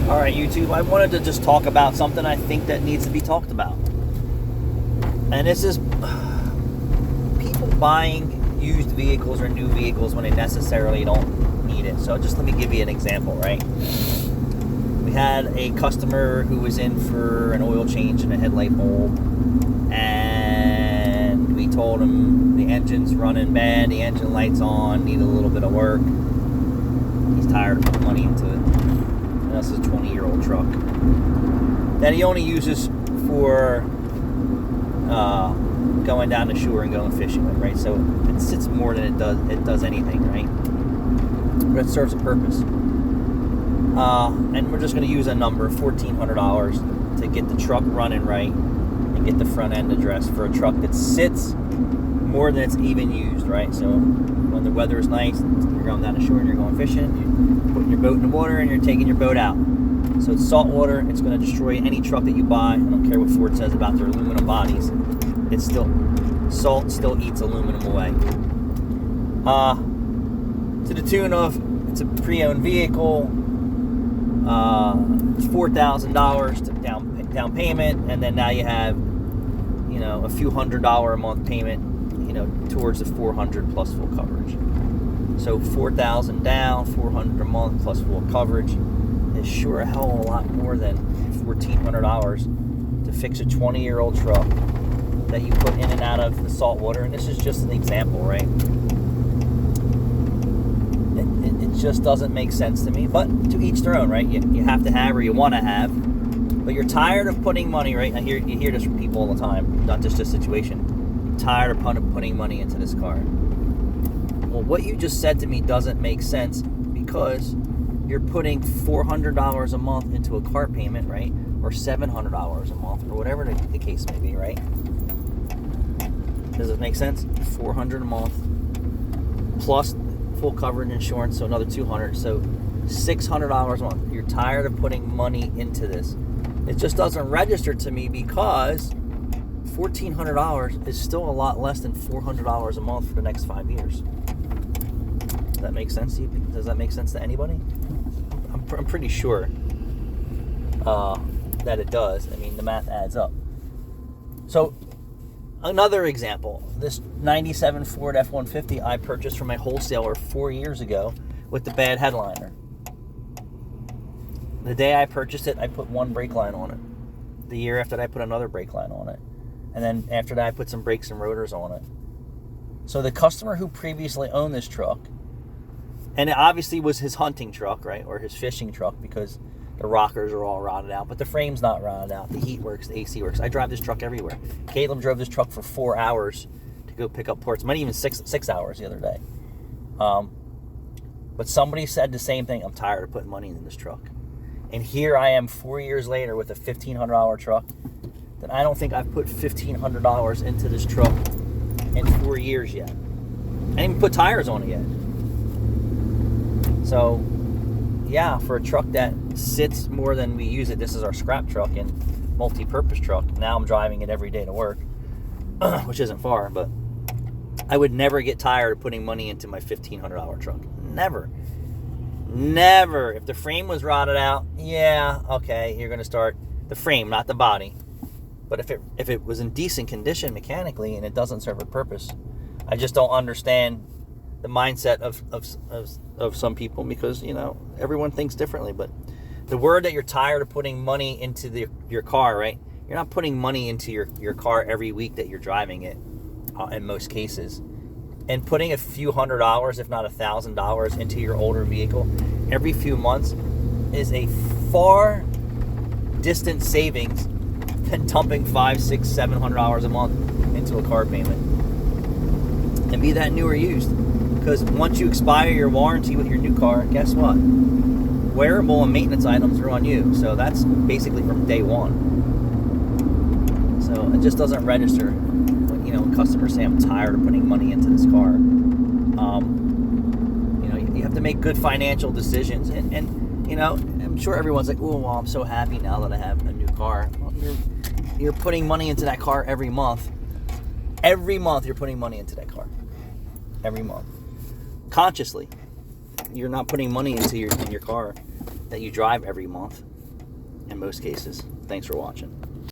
All right, YouTube, I wanted to just talk about something I think that needs to be talked about. And this is people buying used vehicles or new vehicles when they necessarily don't need it. So just let me give you an example, right? We had a customer who was in for an oil change and a headlight bulb, and we told him the engine's running bad, the engine light's on, need a little bit of work. He's tired of putting money into it. That's a 20-year-old truck that he only uses for going down the shore and going fishing with, right? So it sits more than it does anything, right? But it serves a purpose. And we're just going to use a number, $1,400, to get the truck running right and get the front end addressed for a truck that sits more than it's even used, right? So when the weather is nice, you're going down the shore and you're going fishing, you're putting your boat in the water and you're taking your boat out. So it's salt water. It's going to destroy any truck that you buy. I don't care what Ford says about their aluminum bodies. It's still, salt still eats aluminum away. To the tune of, it's a pre-owned vehicle, it's $4,000 to down payment, and then now you have, a few $100 a month payment, towards the $400 plus full coverage. So $4,000 down, $400 a month plus full coverage is sure a hell of a lot more than $1,400 to fix a 20-year-old truck that you put in and out of the salt water. And this is just an example, right? It just doesn't make sense to me, but to each their own, right? You have to have, or you want to have, but you're tired of putting money, right? You hear this from people all the time, not just this situation. I'm tired of putting money into this car. Well, what you just said to me doesn't make sense, because you're putting $400 a month into a car payment, right? Or $700 a month, or whatever the case may be, right? Does it make sense? $400 a month plus full coverage insurance, so another $200, so $600 a month. You're tired of putting money into this. It just doesn't register to me, because $1,400 is still a lot less than $400 a month for the next 5 years. Does that make sense to you? Does that make sense to anybody? I'm pretty sure that it does. I mean, the math adds up. So another example, this 97 Ford F-150 I purchased from a wholesaler 4 years ago with the bad headliner. The day I purchased it, I put one brake line on it. The year after that, I put another brake line on it. And then after that, I put some brakes and rotors on it. So the customer who previously owned this truck, and it obviously was his hunting truck, right, or his fishing truck, because the rockers are all rotted out, but the frame's not rotted out. The heat works, the AC works. I drive this truck everywhere. Caleb drove this truck for 4 hours to go pick up parts. Might even six hours the other day. But somebody said the same thing. I'm tired of putting money in this truck. And here I am 4 years later with a $1,500 truck that I don't think I've put $1,500 into this truck in 4 years yet. I didn't even put tires on it yet. So, yeah, for a truck that sits more than we use it, this is our scrap truck and multi-purpose truck. Now I'm driving it every day to work, which isn't far, but I would never get tired of putting money into my $1,500 truck. Never. Never. If the frame was rotted out, yeah, okay, you're going to start the frame, not the body. But if it was in decent condition mechanically and it doesn't serve a purpose, I just don't understand the mindset of some people, because everyone thinks differently. But the word that you're tired of putting money into your car, right? You're not putting money into your car every week that you're driving it, in most cases. And putting a few $100, if not $1,000, into your older vehicle every few months is a far distant savings than dumping $500, $600, $700 a month into a car payment. And be that new or used. Because once you expire your warranty with your new car, guess what? Wearable and maintenance items are on you. So that's basically from day one. So it just doesn't register when customers say, I'm tired of putting money into this car. You have to make good financial decisions. And I'm sure everyone's like, oh, well, I'm so happy now that I have a new car. Well, you're putting money into that car every month. Every month you're putting money into that car. Every month. Consciously. You're not putting money into your car that you drive every month. most cases. Thanks for watching.